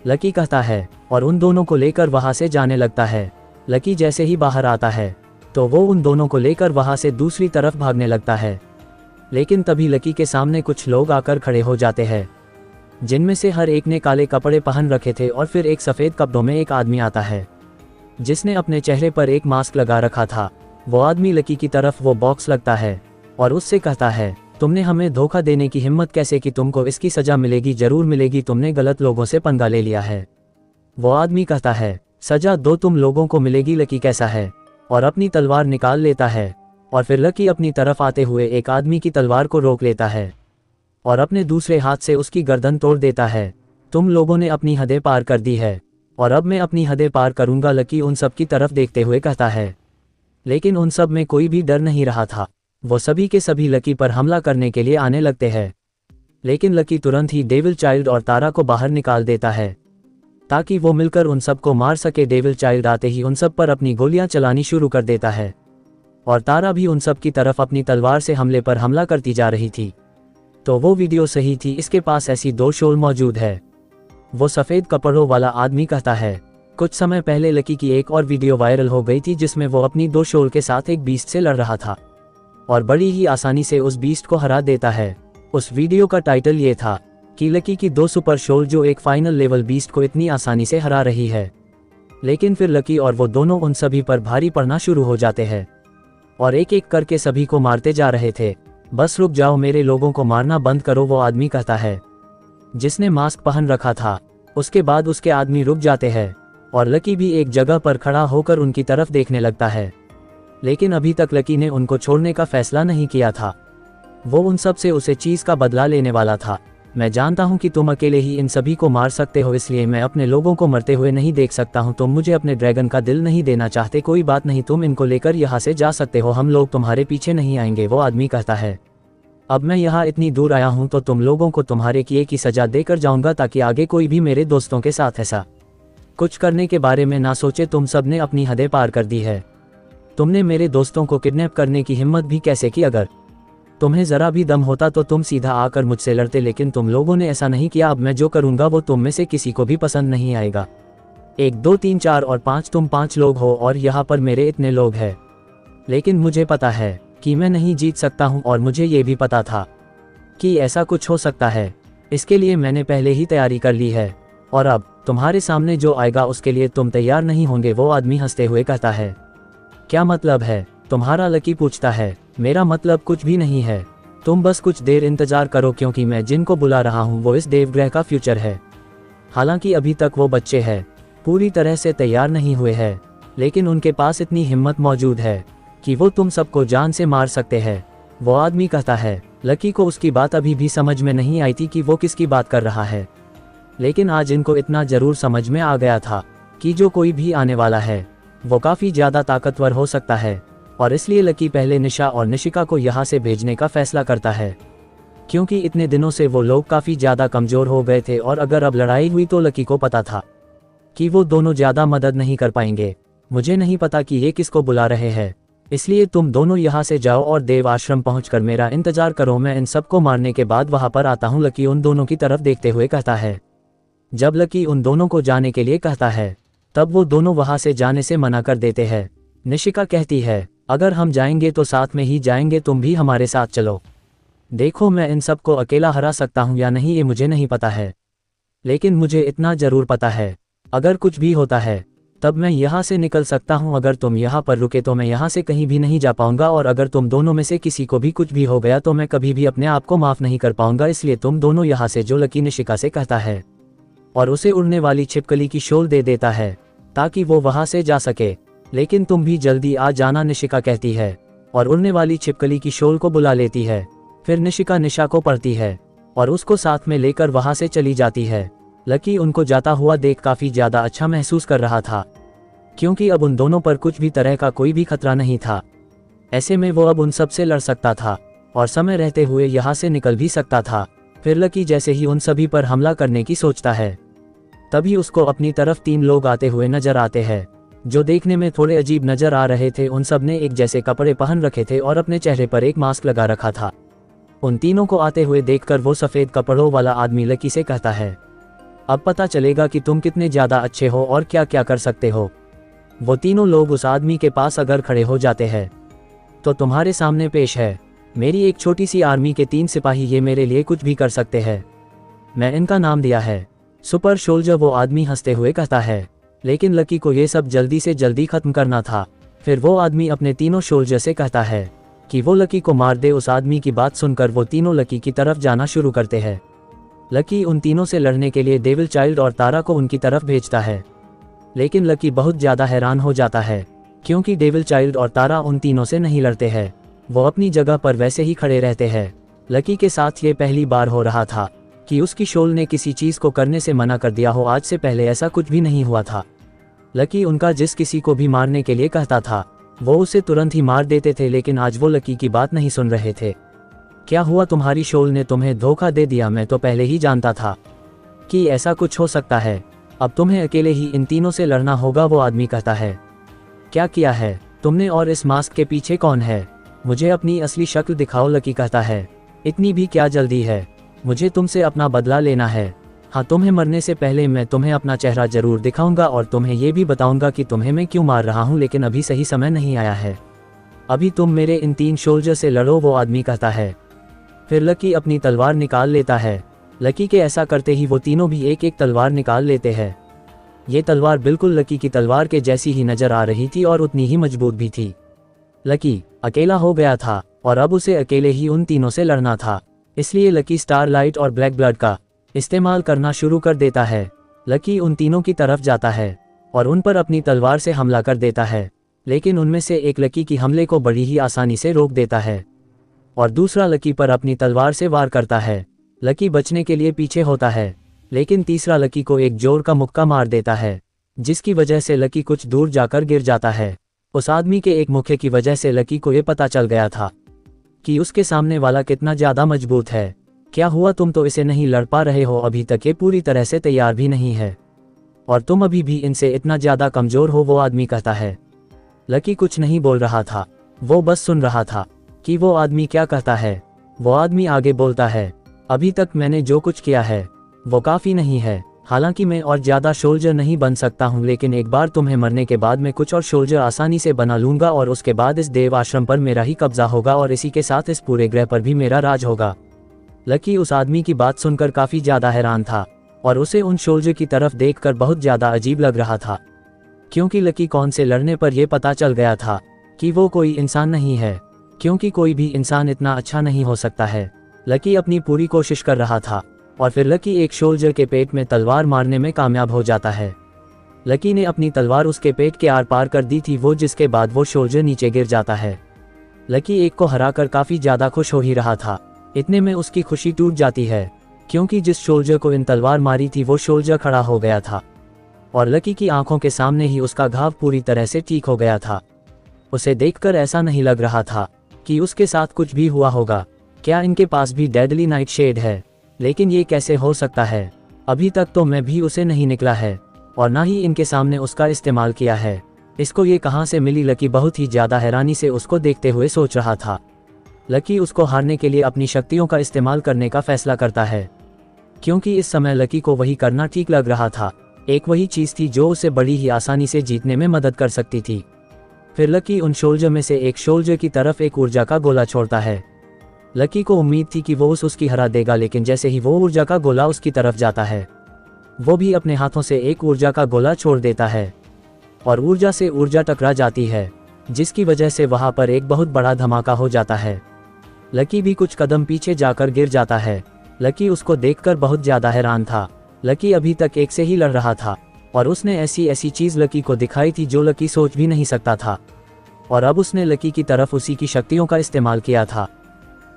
लकी कहता है और उन दोनों को लेकर वहाँ से जाने लगता है। लकी जैसे ही बाहर आता है तो वो उन दोनों को लेकर वहाँ से दूसरी तरफ भागने लगता है, लेकिन तभी लकी के सामने कुछ लोग आकर खड़े हो जाते हैं, जिनमें से हर एक ने काले कपड़े पहन रखे थे और फिर एक सफ़ेद कपड़ों में एक आदमी आता है जिसने अपने चेहरे पर एक मास्क लगा रखा था। वो आदमी लकी की तरफ वो बॉक्स लगता है और उससे कहता है तुमने हमें धोखा देने की हिम्मत कैसे की, तुमको इसकी सजा मिलेगी, जरूर मिलेगी, तुमने गलत लोगों से पंगा ले लिया है। वो आदमी कहता है सजा दो तुम लोगों को मिलेगी। लकी कैसा है और अपनी तलवार निकाल लेता है और फिर लकी अपनी तरफ आते हुए एक आदमी की तलवार को रोक लेता है और अपने दूसरे हाथ से उसकी गर्दन तोड़ देता है। तुम लोगों ने अपनी हदें पार कर दी है और अब मैं अपनी हदें पार करूंगा, लकी उन सब की तरफ देखते हुए कहता है। लेकिन उन सब में कोई भी डर नहीं रहा था। वो सभी के सभी लकी पर हमला करने के लिए आने लगते हैं, लेकिन लकी तुरंत ही डेविल चाइल्ड और तारा को बाहर निकाल देता है ताकि वो मिलकर उन सब को मार सके। डेविल चाइल्ड आते ही उन सब पर अपनी गोलियां चलानी शुरू कर देता है और तारा भी उन सब की तरफ अपनी तलवार से हमले पर हमला करती जा रही थी। तो वो वीडियो सही थी, इसके पास ऐसी 2 शोल मौजूद है। वो सफ़ेद कपड़ों वाला आदमी कहता है कुछ समय पहले लकी की एक और वीडियो वायरल हो गई थी जिसमें वो अपनी 2 शोल के साथ एक बीस्ट से लड़ रहा था और बड़ी ही आसानी से उस बीस्ट को हरा देता है। उस वीडियो का टाइटल ये था कि लकी की 2 सुपर शोल जो एक फाइनल लेवल बीस्ट को इतनी आसानी से हरा रही है। लेकिन फिर लकी और वो दोनों उन सभी पर भारी पड़ना शुरू हो जाते हैं और एक एक करके सभी को मारते जा रहे थे। बस रुक जाओ, मेरे लोगों को मारना बंद करो, वो आदमी कहता है जिसने मास्क पहन रखा था। उसके बाद उसके आदमी रुक जाते हैं और लकी भी एक जगह पर खड़ा होकर उनकी तरफ देखने लगता है, लेकिन अभी तक लकी ने उनको छोड़ने का फैसला नहीं किया था। वो उन सब से उसे चीज़ का बदला लेने वाला था। मैं जानता हूं कि तुम अकेले ही इन सभी को मार सकते हो, इसलिए मैं अपने लोगों को मरते हुए नहीं देख सकता हूं। तुम मुझे अपने ड्रैगन का दिल नहीं देना चाहते, कोई बात नहीं, तुम इनको लेकर यहाँ से जा सकते हो, हम लोग तुम्हारे पीछे नहीं आएंगे। वो आदमी कहता है अब मैं यहाँ इतनी दूर आया हूँ तो तुम लोगों को तुम्हारे किए की सजा देकर जाऊंगा ताकि आगे कोई भी मेरे दोस्तों के साथ ऐसा कुछ करने के बारे में ना सोचे। तुम सब ने अपनी हदें पार कर दी है। तुमने मेरे दोस्तों को किडनैप करने की हिम्मत भी कैसे की? अगर तुम्हें ज़रा भी दम होता तो तुम सीधा आकर मुझसे लड़ते, लेकिन तुम लोगों ने ऐसा नहीं किया। अब मैं जो करूँगा वो तुम में से किसी को भी पसंद नहीं आएगा। 1 2 3 4 और 5, तुम 5 लोग हो और यहाँ पर मेरे इतने लोग हैं, लेकिन मुझे पता है कि मैं नहीं जीत सकता हूँ और मुझे ये भी पता था कि ऐसा कुछ हो सकता है। इसके लिए मैंने पहले ही तैयारी कर ली है और अब तुम्हारे सामने जो आएगा उसके लिए तुम तैयार नहीं होंगे। वो आदमी हंसते हुए कहता है क्या मतलब है तुम्हारा? लकी पूछता है मेरा मतलब कुछ भी नहीं है, तुम बस कुछ देर इंतजार करो, क्योंकि मैं जिनको बुला रहा हूँ वो इस देवग्रह का फ्यूचर है। हालांकि अभी तक वो बच्चे हैं, पूरी तरह से तैयार नहीं हुए हैं, लेकिन उनके पास इतनी हिम्मत मौजूद है कि वो तुम सबको जान से मार सकते हैं। वो आदमी कहता है लकी को उसकी बात अभी भी समझ में नहीं आई थी कि वो किसकी बात कर रहा है, लेकिन आज इनको इतना जरूर समझ में आ गया था कि जो कोई भी आने वाला है वो काफ़ी ज़्यादा ताकतवर हो सकता है। और इसलिए लकी पहले निशा और निशिका को यहाँ से भेजने का फैसला करता है, क्योंकि इतने दिनों से वो लोग काफ़ी ज़्यादा कमज़ोर हो गए थे और अगर अब लड़ाई हुई तो लकी को पता था कि वो दोनों ज़्यादा मदद नहीं कर पाएंगे। मुझे नहीं पता कि ये किसको बुला रहे हैं, इसलिए तुम दोनों यहाँ से जाओ और देव आश्रम पहुँचकर मेरा इंतजार करो, मैं इन सबको मारने के बाद वहाँ पर आता हूँ। लकी उन दोनों की तरफ देखते हुए कहता है। जब लकी उन दोनों को जाने के लिए कहता है तब वो दोनों वहाँ से जाने से मना कर देते हैं। निशिका कहती है अगर हम जाएंगे तो साथ में ही जाएंगे, तुम भी हमारे साथ चलो। देखो मैं इन सबको अकेला हरा सकता हूँ या नहीं ये मुझे नहीं पता है, लेकिन मुझे इतना ज़रूर पता है अगर कुछ भी होता है तब मैं यहाँ से निकल सकता हूँ। अगर तुम यहाँ पर रुके तो मैं यहाँ से कहीं भी नहीं जा पाऊँगा, और अगर तुम दोनों में से किसी को भी कुछ भी हो गया तो मैं कभी भी अपने आप को माफ़ नहीं कर पाऊँगा, इसलिए तुम दोनों यहाँ से। जो लकी निशिका से कहता है और उसे उड़ने वाली छिपकली की शोल दे देता है। ताकि वो वहां से जा सके। लेकिन तुम भी जल्दी आ जाना, निशिका कहती है और उड़ने वाली छिपकली की शोल को बुला लेती है। फिर निशिका निशा को पढ़ती है और उसको साथ में लेकर वहां से चली जाती है। लकी उनको जाता हुआ देख काफी ज्यादा अच्छा महसूस कर रहा था, क्योंकि अब उन दोनों पर कुछ भी तरह का कोई भी खतरा नहीं था। ऐसे में वो अब उन सब से लड़ सकता था और समय रहते हुए यहाँ से निकल भी सकता था। फिर लकी जैसे ही उन सभी पर हमला करने की सोचता है, तभी उसको अपनी तरफ 3 लोग आते हुए नजर आते हैं, जो देखने में थोड़े अजीब नजर आ रहे थे। उन सब ने एक जैसे कपड़े पहन रखे थे और अपने चेहरे पर एक मास्क लगा रखा था। उन तीनों को आते हुए देखकर वो सफेद कपड़ों वाला आदमी लकी से कहता है, अब पता चलेगा कि तुम कितने ज्यादा अच्छे हो और क्या क्या कर सकते हो। वो तीनों लोग उस आदमी के पास अगर खड़े हो जाते हैं तो तुम्हारे सामने पेश है मेरी एक छोटी सी आर्मी के 3 सिपाही। ये मेरे लिए कुछ भी कर सकते हैं। मैं इनका नाम दिया है सुपर सोल्जर। वो आदमी हंसते हुए कहता है, लेकिन लकी को ये सब जल्दी से जल्दी खत्म करना था। फिर वो आदमी अपने तीनों सोल्जर से कहता है कि वो लकी को मार दे। उस आदमी की बात सुनकर वो तीनों लकी की तरफ जाना शुरू करते हैं। लकी उन तीनों से लड़ने के लिए डेविल चाइल्ड और तारा को उनकी तरफ भेजता है, लेकिन लकी बहुत ज्यादा हैरान हो जाता है, क्योंकि डेविल चाइल्ड और तारा उन तीनों से नहीं लड़ते हैं। वो अपनी जगह पर वैसे ही खड़े रहते हैं। लकी के साथ ये पहली बार हो रहा था कि उसकी शोल ने किसी चीज को करने से मना कर दिया हो। आज से पहले ऐसा कुछ भी नहीं हुआ था। लकी उनका जिस किसी को भी मारने के लिए कहता था वो उसे तुरंत ही मार देते थे, लेकिन आज वो लकी की बात नहीं सुन रहे थे। क्या हुआ, तुम्हारी शोल ने तुम्हें धोखा दे दिया? मैं तो पहले ही जानता था कि ऐसा कुछ हो सकता है। अब तुम्हें अकेले ही इन तीनों से लड़ना होगा। वो आदमी कहता है, क्या किया है तुमने और इस मास्क के पीछे कौन है? मुझे अपनी असली शक्ल दिखाओ। लकी कहता है, इतनी भी क्या जल्दी है, मुझे तुमसे अपना बदला लेना है। हाँ, तुम्हें मरने से पहले मैं तुम्हें अपना चेहरा जरूर दिखाऊंगा और तुम्हें ये भी बताऊंगा कि तुम्हें मैं क्यों मार रहा हूँ, लेकिन अभी सही समय नहीं आया है। अभी तुम मेरे इन 3 सोल्जर से लड़ो। वो आदमी कहता है। फिर लकी अपनी तलवार निकाल लेता है। लकी के ऐसा करते ही वो तीनों भी एक एक तलवार निकाल लेते हैं। ये तलवार बिल्कुल लकी की तलवार के जैसी ही नजर आ रही थी और उतनी ही मजबूत भी थी। लकी अकेला हो गया था और अब उसे अकेले ही उन तीनों से लड़ना था, इसलिए लकी स्टारलाइट और ब्लैक ब्लड का इस्तेमाल करना शुरू कर देता है। लकी उन तीनों की तरफ जाता है और उन पर अपनी तलवार से हमला कर देता है, लेकिन उनमें से एक लकी की हमले को बड़ी ही आसानी से रोक देता है और दूसरा लकी पर अपनी तलवार से वार करता है। लकी बचने के लिए पीछे होता है, लेकिन तीसरा लकी को एक जोर का मुक्का मार देता है, जिसकी वजह से लकी कुछ दूर जाकर गिर जाता है। उस आदमी के एक मुक्के की वजह से लकी को यह पता चल गया था कि उसके सामने वाला कितना ज्यादा मजबूत है। क्या हुआ, तुम तो इसे नहीं लड़ पा रहे हो? अभी तक ये पूरी तरह से तैयार भी नहीं है और तुम अभी भी इनसे इतना ज्यादा कमजोर हो। वो आदमी कहता है। लकी कुछ नहीं बोल रहा था, वो बस सुन रहा था कि वो आदमी क्या कहता है। वो आदमी आगे बोलता है, अभी तक मैंने जो कुछ किया है वो काफी नहीं है। हालांकि मैं और ज्यादा सोल्जर नहीं बन सकता हूँ, लेकिन एक बार तुम्हें मरने के बाद मैं कुछ और सोल्जर आसानी से बना लूंगा और उसके बाद इस देव आश्रम पर मेरा ही कब्जा होगा और इसी के साथ इस पूरे ग्रह पर भी मेरा राज होगा। लकी उस आदमी की बात सुनकर काफी ज्यादा हैरान था और उसे उन सोल्जर की तरफ देखकर बहुत ज्यादा अजीब लग रहा था, क्योंकि लकी कौन से लड़ने पर यह पता चल गया था कि वो कोई इंसान नहीं है, क्योंकि कोई भी इंसान इतना अच्छा नहीं हो सकता है। लकी अपनी पूरी कोशिश कर रहा था और फिर लकी एक सोल्जर के पेट में तलवार मारने में कामयाब हो जाता है। लकी ने अपनी तलवार उसके पेट के आर पार कर दी थी, जिसके बाद वो सोल्जर नीचे गिर जाता है। लकी एक को हराकर काफी ज्यादा खुश हो ही रहा था, इतने में उसकी खुशी टूट जाती है, क्योंकि जिस सोल्जर को इन तलवार मारी थी वो सोल्जर खड़ा हो गया था और लकी की आंखों के सामने ही उसका घाव पूरी तरह से ठीक हो गया था। उसे देखकर ऐसा नहीं लग रहा था कि उसके साथ कुछ भी हुआ होगा। क्या इनके पास भी डेडली नाइट शेड है? लेकिन ये कैसे हो सकता है? अभी तक तो मैं भी उसे नहीं निकला है और ना ही इनके सामने उसका इस्तेमाल किया है। इसको ये कहां से मिली? लकी बहुत ही ज्यादा हैरानी से उसको देखते हुए सोच रहा था। लकी उसको हारने के लिए अपनी शक्तियों का इस्तेमाल करने का फैसला करता है, क्योंकि इस समय लकी को वही करना ठीक लग रहा था। एक वही चीज थी जो उसे बड़ी ही आसानी से जीतने में मदद कर सकती थी। फिर लकी उन सोल्जर में से एक सोल्जर की तरफ एक ऊर्जा का गोला छोड़ता है। लकी को उम्मीद थी कि वो उसकी हरा देगा, लेकिन जैसे ही वो ऊर्जा का गोला उसकी तरफ जाता है वो भी अपने हाथों से एक ऊर्जा का गोला छोड़ देता है और ऊर्जा से ऊर्जा टकरा जाती है, जिसकी वजह से वहां पर एक बहुत बड़ा धमाका हो जाता है। लकी भी कुछ कदम पीछे जाकर गिर जाता है। लकी उसको देखकर बहुत ज्यादा हैरान था। लकी अभी तक एक से ही लड़ रहा था और उसने ऐसी ऐसी चीज़ लकी को दिखाई थी जो लकी सोच भी नहीं सकता था। और अब उसने लकी की तरफ उसी की शक्तियों का इस्तेमाल किया था।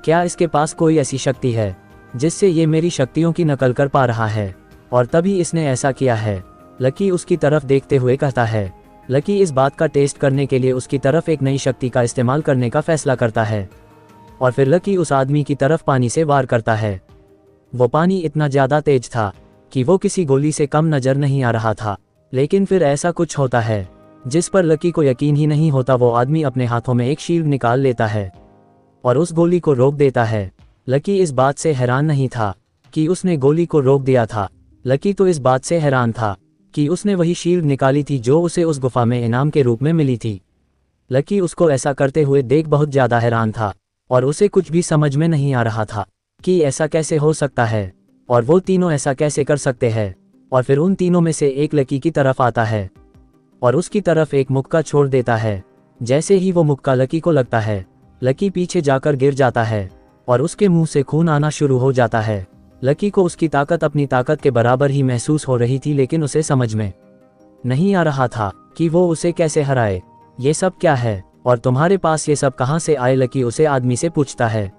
क्या इसके पास कोई ऐसी शक्ति है जिससे ये मेरी शक्तियों की नकल कर पा रहा है, और तभी इसने ऐसा किया है। लकी उसकी तरफ देखते हुए कहता है। लकी इस बात का टेस्ट करने के लिए उसकी तरफ एक नई शक्ति का इस्तेमाल करने का फैसला करता है, और फिर लकी उस आदमी की तरफ पानी से वार करता है। वो पानी इतना ज़्यादा तेज था कि वो किसी गोली से कम नज़र नहीं आ रहा था। लेकिन फिर ऐसा कुछ होता है जिस पर लकी को यकीन ही नहीं होता। वो आदमी अपने हाथों में एक शील्ड निकाल लेता है और उस गोली को रोक देता है। लकी इस बात से हैरान नहीं था कि उसने गोली को रोक दिया था। लकी तो इस बात से हैरान था कि उसने वही शील्ड निकाली थी जो उसे उस गुफा में इनाम के रूप में मिली थी। लकी उसको ऐसा करते हुए देख बहुत ज़्यादा हैरान था, और उसे कुछ भी समझ में नहीं आ रहा था कि ऐसा कैसे हो सकता है, और वो तीनों ऐसा कैसे कर सकते हैं। और फिर उन तीनों में से एक लकी की तरफ आता है और उसकी तरफ एक मुक्का छोड़ देता है। जैसे ही वो मुक्का लकी को लगता है, लकी पीछे जाकर गिर जाता है और उसके मुंह से खून आना शुरू हो जाता है। लकी को उसकी ताकत अपनी ताकत के बराबर ही महसूस हो रही थी, लेकिन उसे समझ में नहीं आ रहा था कि वो उसे कैसे हराए। ये सब क्या है और तुम्हारे पास ये सब कहाँ से आए? लकी उसे आदमी से पूछता है,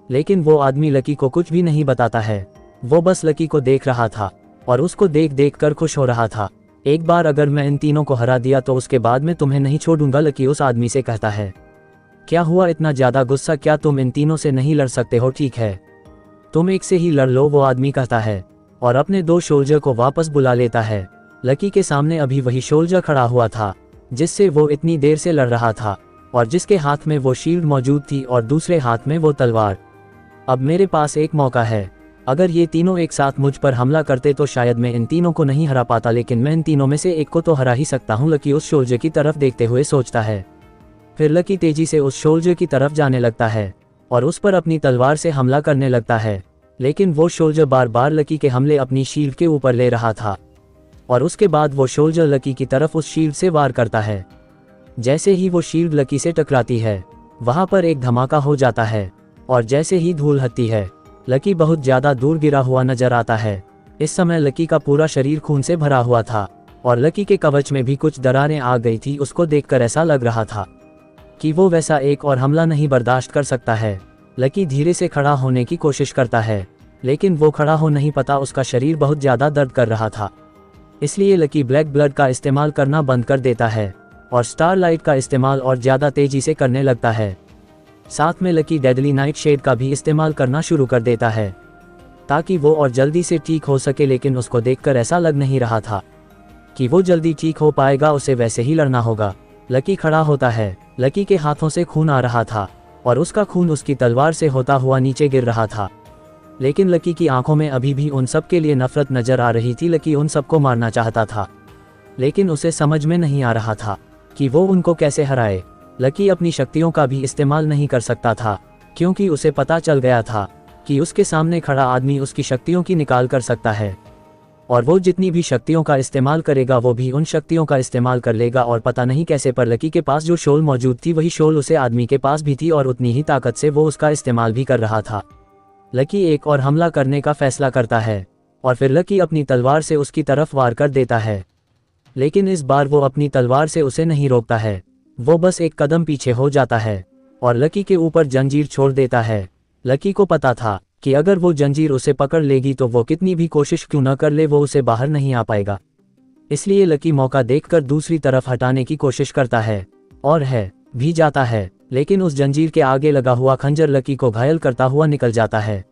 लेकिन वो आदमी लकी को कुछ भी नहीं बताता है। वो बस लकी को देख रहा था और उसको देख देख कर खुश हो रहा था। एक बार अगर मैं इन तीनों को हरा दिया तो उसके बाद मैं तुम्हें नहीं छोड़ूंगा, लकी उस आदमी से कहता है। क्या हुआ इतना ज़्यादा गुस्सा? क्या तुम इन तीनों से नहीं लड़ सकते हो? ठीक है, तुम एक से ही लड़ लो, वो आदमी कहता है, और अपने 2 सोल्जर को वापस बुला लेता है। लकी के सामने अभी वही सोल्जर खड़ा हुआ था जिससे वो इतनी देर से लड़ रहा था, और जिसके हाथ में वो शील्ड मौजूद थी और दूसरे हाथ में वो तलवार। अब मेरे पास एक मौका है। अगर ये तीनों एक साथ मुझ पर हमला करते तो शायद मैं इन तीनों को नहीं हरा पाता, लेकिन मैं इन तीनों में से एक को तो हरा ही सकता हूँ, लकी उस सोल्जर की तरफ देखते हुए सोचता है। फिर लकी तेजी से उस सोल्जर की तरफ जाने लगता है और उस पर अपनी तलवार से हमला करने लगता है। लेकिन वो सोल्जर बार बार लकी के हमले अपनी शील्ड के ऊपर ले रहा था, और उसके बाद वो सोल्जर लकी की तरफ उस शील्ड से वार करता है। जैसे ही वो शील्ड लकी से टकराती है, वहां पर एक धमाका हो जाता है, और जैसे ही धूल हटती है, लकी बहुत ज़्यादा दूर गिरा हुआ नजर आता है। इस समय लकी का पूरा शरीर खून से भरा हुआ था, और लकी के कवच में भी कुछ दरारें आ गई थी। उसको देखकर ऐसा लग रहा था कि वो वैसा एक और हमला नहीं बर्दाश्त कर सकता है। लकी धीरे से खड़ा होने की कोशिश करता है, लेकिन वो खड़ा हो नहीं पाता। उसका शरीर बहुत ज़्यादा दर्द कर रहा था, इसलिए लकी ब्लैक ब्लड का इस्तेमाल करना बंद कर देता है और स्टारलाइट का इस्तेमाल और ज़्यादा तेज़ी से करने लगता है। साथ में लकी डेडली नाइट शेड का भी इस्तेमाल करना शुरू कर देता है ताकि वो और जल्दी से ठीक हो सके। लेकिन उसको देखकर ऐसा लग नहीं रहा था कि वो जल्दी ठीक हो पाएगा, उसे वैसे ही लड़ना होगा। लकी खड़ा होता है। लकी के हाथों से खून आ रहा था और उसका खून उसकी तलवार से होता हुआ नीचे गिर रहा था, लेकिन लकी की आंखों में अभी भी उन सब के लिए नफरत नजर आ रही थी। लकी उन सबको मारना चाहता था, लेकिन उसे समझ में नहीं आ रहा था कि वो उनको कैसे हराए। लकी अपनी शक्तियों का भी इस्तेमाल नहीं कर सकता था, क्योंकि उसे पता चल गया था कि उसके सामने खड़ा आदमी उसकी शक्तियों की निकाल कर सकता है, और वो जितनी भी शक्तियों का इस्तेमाल करेगा वो भी उन शक्तियों का इस्तेमाल कर लेगा। और पता नहीं कैसे, पर लकी के पास जो शोल मौजूद थी वही शोल उसे आदमी के पास भी थी, और उतनी ही ताकत से वो उसका इस्तेमाल भी कर रहा था। लकी एक और हमला करने का फैसला करता है, और फिर लकी अपनी तलवार से उसकी तरफ वार कर देता है, लेकिन इस बार वो अपनी तलवार से उसे नहीं रोकता है। वो बस एक कदम पीछे हो जाता है और लकी के ऊपर जंजीर छोड़ देता है। लकी को पता था कि अगर वो जंजीर उसे पकड़ लेगी तो वो कितनी भी कोशिश क्यों न कर ले, वो उसे बाहर नहीं आ पाएगा। इसलिए लकी मौका देखकर दूसरी तरफ हटाने की कोशिश करता है, और है भी जाता है, लेकिन उस जंजीर के आगे लगा हुआ खंजर लकी को घायल करता हुआ निकल जाता है।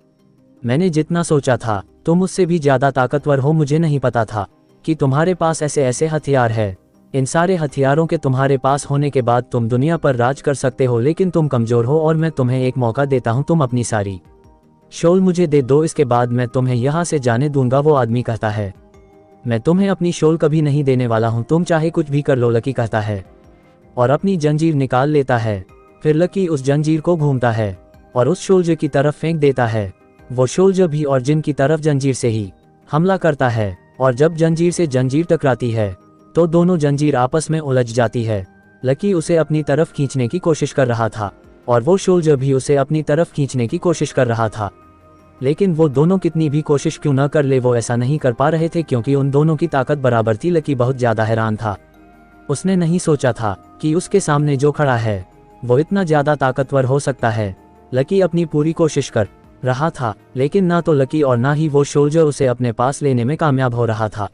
मैंने जितना सोचा था तुम मुझसे भी ज़्यादा ताकतवर हो। मुझे नहीं पता था कि तुम्हारे पास ऐसे ऐसे हथियार है। इन सारे हथियारों के तुम्हारे पास होने के बाद तुम दुनिया पर राज कर सकते हो, लेकिन तुम कमज़ोर हो और मैं तुम्हें एक मौका देता हूँ। तुम अपनी सारी शोल मुझे दे दो, इसके बाद मैं तुम्हें यहाँ से जाने दूंगा। वो आदमी कहता है, मैं तुम्हें अपनी शोल कभी नहीं देने वाला हूँ, तुम चाहे कुछ भी कर लो। लकी कहता है और अपनी जंजीर निकाल लेता है। फिर लकी उस जंजीर को घूमता है और उस शोल्जर की तरफ फेंक देता है। वो शोल्जर भी और जिन की तरफ जंजीर से ही हमला करता है, और जब जंजीर से जंजीर टकराती है तो दोनों जंजीर आपस में उलझ जाती है। लकी उसे अपनी तरफ खींचने की कोशिश कर रहा था और वो शोल्जर भी उसे अपनी तरफ खींचने की कोशिश कर रहा था, लेकिन वो दोनों कितनी भी कोशिश क्यों न कर ले वो ऐसा नहीं कर पा रहे थे क्योंकि उन दोनों की ताकत बराबर थी। लकी बहुत ज्यादा हैरान था। उसने नहीं सोचा था कि उसके सामने जो खड़ा है वो इतना ज्यादा ताकतवर हो सकता है। लकी अपनी पूरी कोशिश कर रहा था, लेकिन ना तो लकी और ना ही वो सोल्जर उसे अपने पास लेने में कामयाब हो रहा था।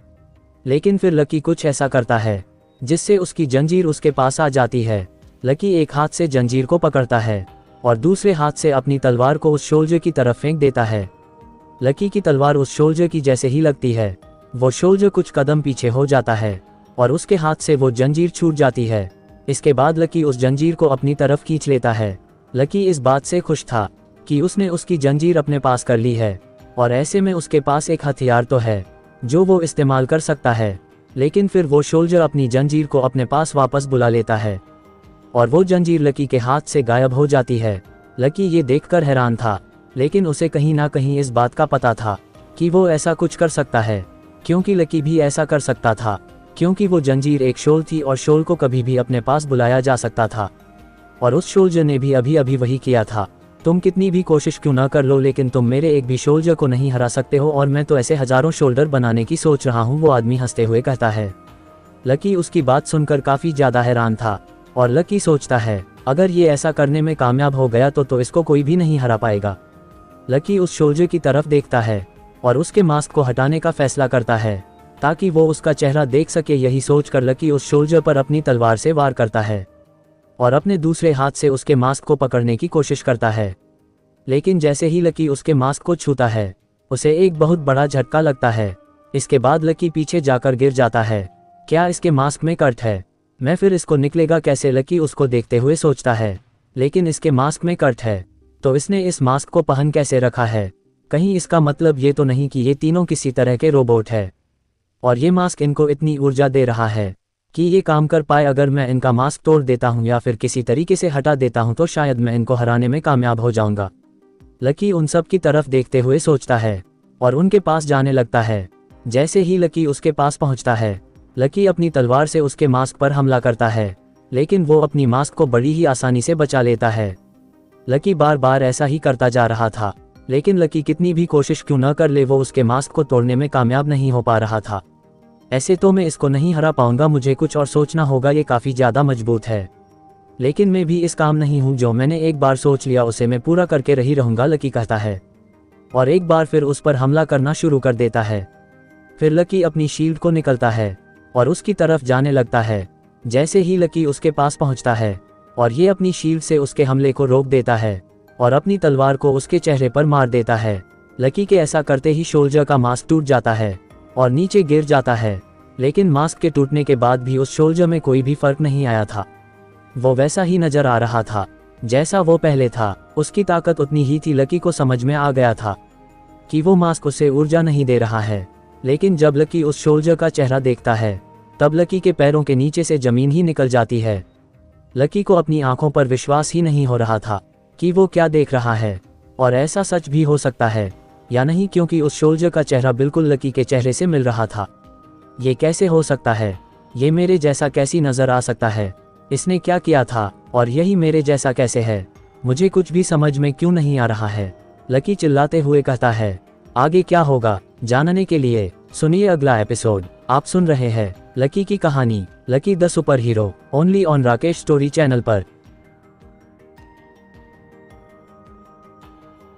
लेकिन फिर लकी कुछ ऐसा करता है जिससे उसकी जंजीर उसके पास आ जाती है। लकी एक हाथ से जंजीर को पकड़ता है और दूसरे हाथ से अपनी तलवार को उस सोल्जर की तरफ फेंक देता है। लकी की तलवार उस सोल्जर की जैसे ही लगती है वो सोल्जर कुछ कदम पीछे हो जाता है और उसके हाथ से वो जंजीर छूट जाती है। इसके बाद लकी उस जंजीर को अपनी तरफ खींच लेता है। लकी इस बात से खुश था कि उसने उसकी जंजीर अपने पास कर ली है और ऐसे में उसके पास एक हथियार तो है जो वो इस्तेमाल कर सकता है। लेकिन फिर वो सोल्जर अपनी जंजीर को अपने पास वापस बुला लेता है और वो जंजीर लकी के हाथ से गायब हो जाती है। लकी ये देखकर हैरान था, लेकिन उसे कहीं ना कहीं इस बात का पता था कि वो ऐसा कुछ कर सकता है, क्योंकि लकी भी ऐसा कर सकता था, क्योंकि वो जंजीर एक शोल थी और शोल को कभी भी अपने पास बुलाया जा सकता था। और उस सोल्जर ने भी अभी अभी वही किया था। तुम कितनी भी कोशिश क्यों ना कर लो, लेकिन तुम मेरे एक भी सोल्जर को नहीं हरा सकते हो और मैं तो ऐसे हजारों शोल्डर बनाने की सोच रहा हूँ, वो आदमी हंसते हुए कहता है। लकी उसकी बात सुनकर काफी ज्यादा हैरान था और लकी सोचता है अगर ये ऐसा करने में कामयाब हो गया तो इसको कोई भी नहीं हरा पाएगा। लकी उस सोल्जर की तरफ देखता है और उसके मास्क को हटाने का फैसला करता है ताकि वो उसका चेहरा देख सके। यही सोचकर लकी उस सोल्जर पर अपनी तलवार से वार करता है और अपने दूसरे हाथ से उसके मास्क को पकड़ने की कोशिश करता है। लेकिन जैसे ही लकी उसके मास्क को छूता है उसे एक बहुत बड़ा झटका लगता है। इसके बाद लकी पीछे जाकर गिर जाता है। क्या इसके मास्क में कट है? मैं फिर इसको निकलेगा कैसे? लकी उसको देखते हुए सोचता है। लेकिन इसके मास्क में कट है तो इसने इस मास्क को पहन कैसे रखा है? कहीं इसका मतलब ये तो नहीं कि ये तीनों किसी तरह के रोबोट है और ये मास्क इनको इतनी ऊर्जा दे रहा है कि ये काम कर पाए। अगर मैं इनका मास्क तोड़ देता हूँ या फिर किसी तरीके से हटा देता हूँ तो शायद मैं इनको हराने में कामयाब हो जाऊंगा। लकी उन सब की तरफ देखते हुए सोचता है और उनके पास जाने लगता है। जैसे ही लकी उसके पास पहुंचता है लकी अपनी तलवार से उसके मास्क पर हमला करता है, लेकिन वो अपनी मास्क को बड़ी ही आसानी से बचा लेता है। लकी बार बार ऐसा ही करता जा रहा था, लेकिन लकी कितनी भी कोशिश क्यों न कर ले वो उसके मास्क को तोड़ने में कामयाब नहीं हो पा रहा था। ऐसे तो मैं इसको नहीं हरा पाऊंगा, मुझे कुछ और सोचना होगा, ये काफी ज्यादा मजबूत है। लेकिन मैं भी इस काम नहीं हूँ, जो मैंने एक बार सोच लिया उसे मैं पूरा करके ही रहूंगा, लकी कहता है और एक बार फिर उस पर हमला करना शुरू कर देता है। फिर लकी अपनी शील्ड को निकलता है और उसकी तरफ जाने लगता है। जैसे ही लकी उसके पास पहुंचता है और ये अपनी शील्ड से उसके हमले को रोक देता है और अपनी तलवार को उसके चेहरे पर मार देता है। लकी के ऐसा करते ही सोल्जर का मास्क टूट जाता है और नीचे गिर जाता है, लेकिन मास्क के टूटने के बाद भी उस सोल्जर में कोई भी फर्क नहीं आया था। वो वैसा ही नजर आ रहा था जैसा वो पहले था। उसकी ताकत उतनी ही थी। लकी को समझ में आ गया था कि वो मास्क उसे ऊर्जा नहीं दे रहा है। लेकिन जब लकी उस सोल्जर का चेहरा देखता है तब लकी के पैरों के नीचे से जमीन ही निकल जाती है। लकी को अपनी आंखों पर विश्वास ही नहीं हो रहा था कि वो क्या देख रहा है, और ऐसा सच भी हो सकता है या नहीं, क्योंकि उस सोल्जर का चेहरा बिल्कुल लकी के चेहरे से मिल रहा था। ये कैसे हो सकता है? ये मेरे जैसा कैसी नजर आ सकता है? इसने क्या किया था और यही मेरे जैसा कैसे है? मुझे कुछ भी समझ में क्यों नहीं आ रहा है? लकी चिल्लाते हुए कहता है। आगे क्या होगा जानने के लिए सुनिए अगला एपिसोड। आप सुन रहे हैं लकी की कहानी, lucky the super hero, only on Rakesh story channel पर।